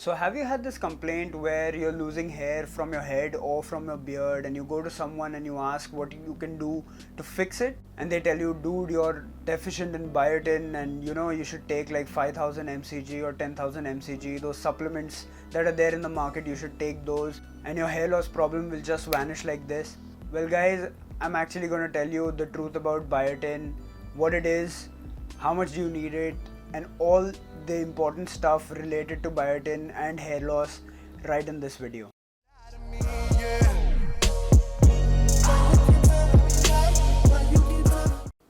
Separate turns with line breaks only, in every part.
So have you had this complaint where you're losing hair from your head or from your beard, and you go to someone and you ask what you can do to fix it, and they tell you, dude, you're deficient in biotin and you should take like 5000 mcg or 10,000 mcg, those supplements that are there in the market, you should take those and your hair loss problem will just vanish like this. Well guys, I'm actually going to tell you the truth about biotin, what it is, how much do you need it, and all the important stuff related to biotin and hair loss right in this video.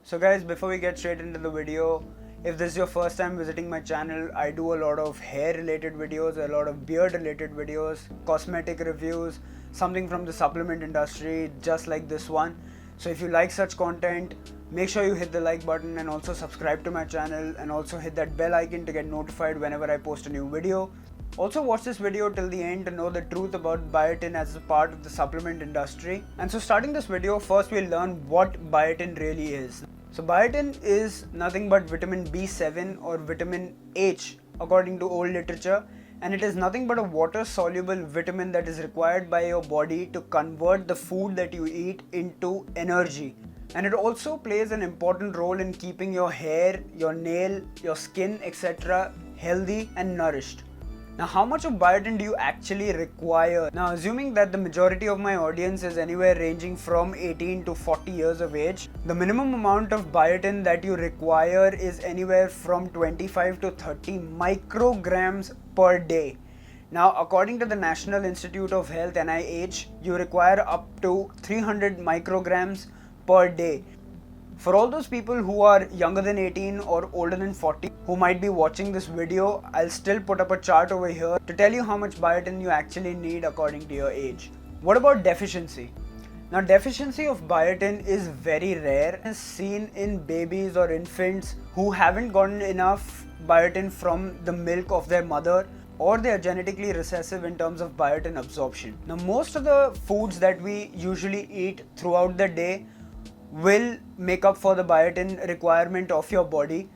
So guys, before we get straight into the video, if this is your first time visiting my channel, I do a lot of hair related videos, a lot of beard related videos, cosmetic reviews, something from the supplement industry just like this one. So if you like such content, make sure you hit the like button and also subscribe to my channel, and also hit that bell icon to get notified whenever I post a new video. Also watch this video till the end to know the truth about biotin as a part of the supplement industry. And so starting this video, first we'll learn what biotin really is. So biotin is nothing but vitamin B7 or vitamin H according to old literature, and it is nothing but a water soluble vitamin that is required by your body to convert the food that you eat into energy. And it also plays an important role in keeping your hair, your nail, your skin, etc. healthy and nourished. Now, how much of biotin do you actually require? Now, assuming that the majority of my audience is anywhere ranging from 18 to 40 years of age, the minimum amount of biotin that you require is anywhere from 25 to 30 micrograms per day. Now, according to the National Institute of Health (NIH), you require up to 300 micrograms per day. For all those people who are younger than 18 or older than 40 who might be watching this video, I'll still put up a chart over here to tell you how much biotin you actually need according to your age. What about deficiency? Now, deficiency of biotin is very rare. It's seen in babies or infants who haven't gotten enough biotin from the milk of their mother, or they are genetically recessive in terms of biotin absorption. Now, most of the foods that we usually eat throughout the day will make up for the biotin requirement of your body,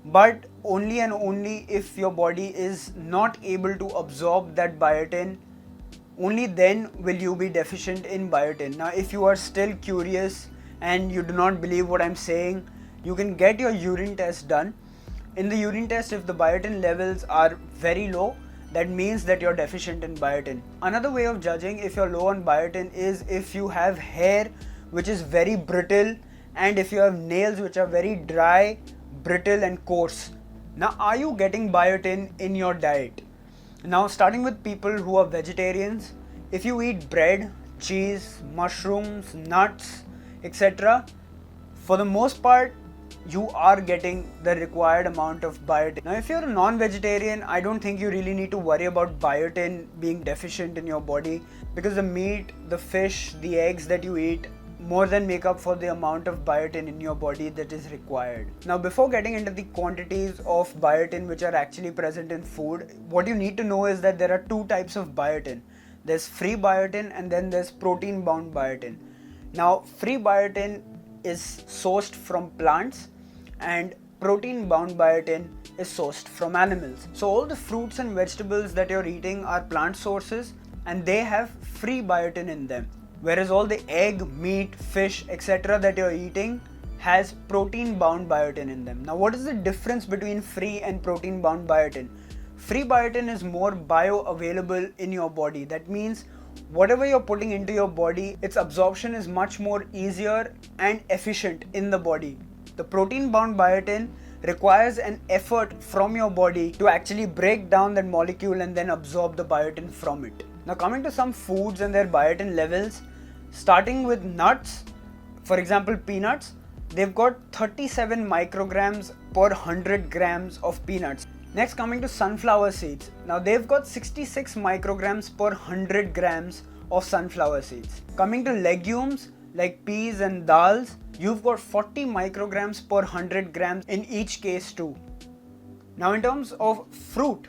but only and only if your body is not able to absorb that biotin, only then will you be deficient in biotin. Now, if you are still curious and you do not believe what I'm saying, you can get your urine test done. In the urine test, if the biotin levels are very low, that means that you're deficient in biotin. Another way of judging if you're low on biotin is if you have hair which is very brittle, and if you have nails which are very dry, brittle and coarse. Now, are you getting biotin in your diet? Now, starting with people who are vegetarians, if you eat bread, cheese, mushrooms, nuts, etc., for the most part, you are getting the required amount of biotin. Now, if you're a non-vegetarian, I don't think you really need to worry about biotin being deficient in your body, because the meat, the fish, the eggs that you eat more than make up for the amount of biotin in your body that is required. Now, before getting into the quantities of biotin which are actually present in food, what you need to know is that there are two types of biotin. There's free biotin and then there's protein bound biotin. Now, free biotin is sourced from plants and protein bound biotin is sourced from animals. So all the fruits and vegetables that you're eating are plant sources and they have free biotin in them. Whereas all the egg, meat, fish, etc. that you're eating has protein bound biotin in them. Now, what is the difference between free and protein bound biotin? Free biotin is more bioavailable in your body. That means whatever you're putting into your body, its absorption is much more easier and efficient in the body. The protein bound biotin requires an effort from your body to actually break down that molecule and then absorb the biotin from it. Now, coming to some foods and their biotin levels, starting with nuts, for example peanuts, they've got 37 micrograms per 100 grams of peanuts. Next, coming to sunflower seeds, now they've got 66 micrograms per 100 grams of sunflower seeds. Coming to legumes like peas and dals, you've got 40 micrograms per 100 grams in each case too. Now, in terms of fruit,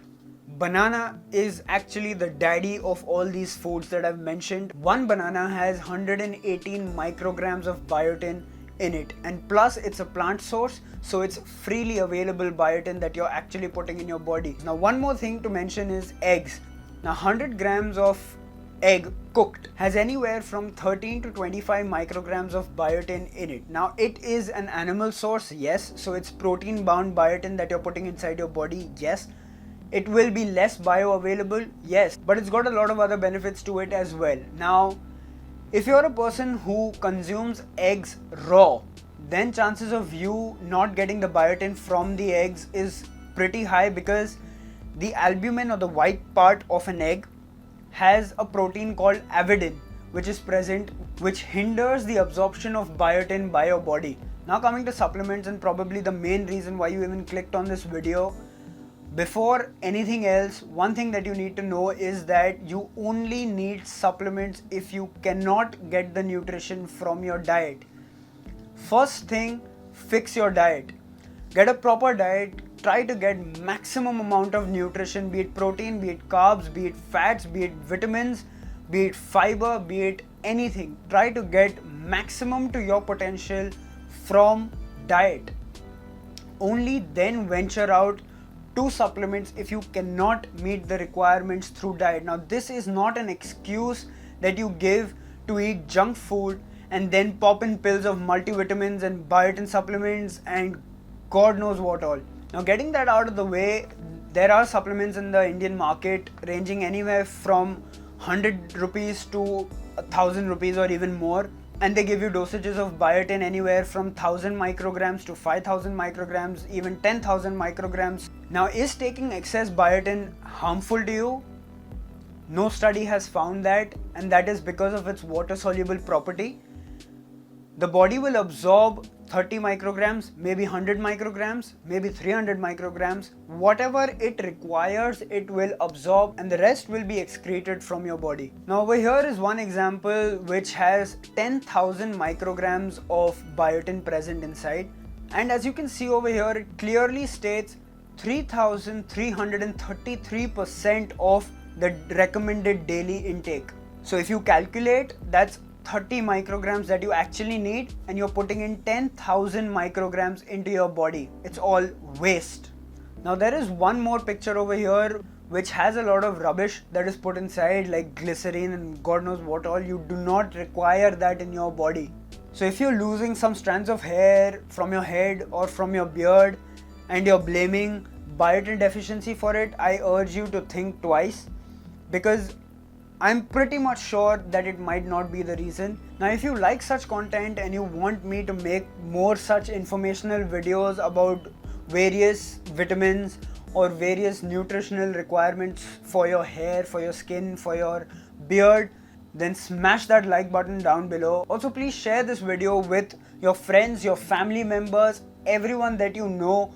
banana is actually the daddy of all these foods that I've mentioned. One banana has 118 micrograms of biotin in it, and plus it's a plant source, so it's freely available biotin that you're actually putting in your body. Now one more thing to mention is eggs. Now 100 grams of egg cooked has anywhere from 13 to 25 micrograms of biotin in it. Now it is an animal source, yes, so it's protein bound biotin that you're putting inside your body, yes. It will be less bioavailable, yes, but it's got a lot of other benefits to it as well. Now if you're a person who consumes eggs raw, then chances of you not getting the biotin from the eggs is pretty high, because the albumin, or the white part of an egg, has a protein called avidin which is present, which hinders the absorption of biotin by your body. Now coming to supplements, and probably the main reason why you even clicked on this video, before anything else, one thing that you need to know is that you only need supplements if you cannot get the nutrition from your diet. First thing, fix your diet. Get a proper diet. Try to get maximum amount of nutrition, be it protein, be it carbs, be it fats, be it vitamins, be it fiber, be it anything. Try to get maximum to your potential from diet. Only then venture out to supplements if you cannot meet the requirements through diet. Now this is not an excuse that you give to eat junk food and then pop in pills of multivitamins and biotin supplements and God knows what all. Now getting that out of the way, there are supplements in the Indian market ranging anywhere from 100 rupees to 1000 rupees or even more, and they give you dosages of biotin anywhere from 1000 micrograms to 5000 micrograms, even 10,000 micrograms. Now is taking excess biotin harmful to you? No study has found that, and that is because of its water soluble property. The body will absorb 30 micrograms, maybe 100 micrograms, maybe 300 micrograms. Whatever it requires, it will absorb, and the rest will be excreted from your body. Now over here is one example which has 10,000 micrograms of biotin present inside, and as you can see over here, it clearly states 3,333% of the recommended daily intake. So if you calculate, that's 30 micrograms that you actually need, and you're putting in 10,000 micrograms into your body. It's all waste. Now there is one more picture over here which has a lot of rubbish that is put inside, like glycerine and God knows what all. You do not require that in your body. So if you're losing some strands of hair from your head or from your beard and you're blaming biotin deficiency for it, I urge you to think twice, because I'm pretty much sure that it might not be the reason. Now if you like such content and you want me to make more such informational videos about various vitamins or various nutritional requirements for your hair, for your skin, for your beard, then smash that like button down below. Also please share this video with your friends, your family members, everyone that you know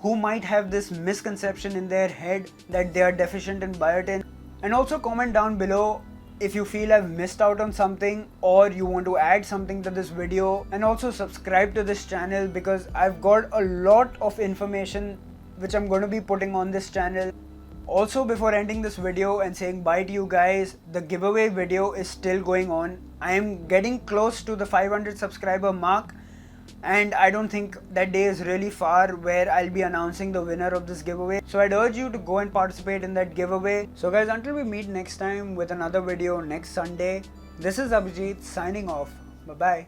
who might have this misconception in their head that they are deficient in biotin. And also comment down below if you feel I've missed out on something or you want to add something to this video, and also subscribe to this channel because I've got a lot of information which I'm going to be putting on this channel. Also, before ending this video and saying bye to you guys, the giveaway video is still going on. I am getting close to the 500 subscriber mark, and I don't think that day is really far where I'll be announcing the winner of this giveaway. So I'd urge you to go and participate in that giveaway. So guys, until we meet next time with another video next Sunday, this is Abhijit signing off. Bye bye.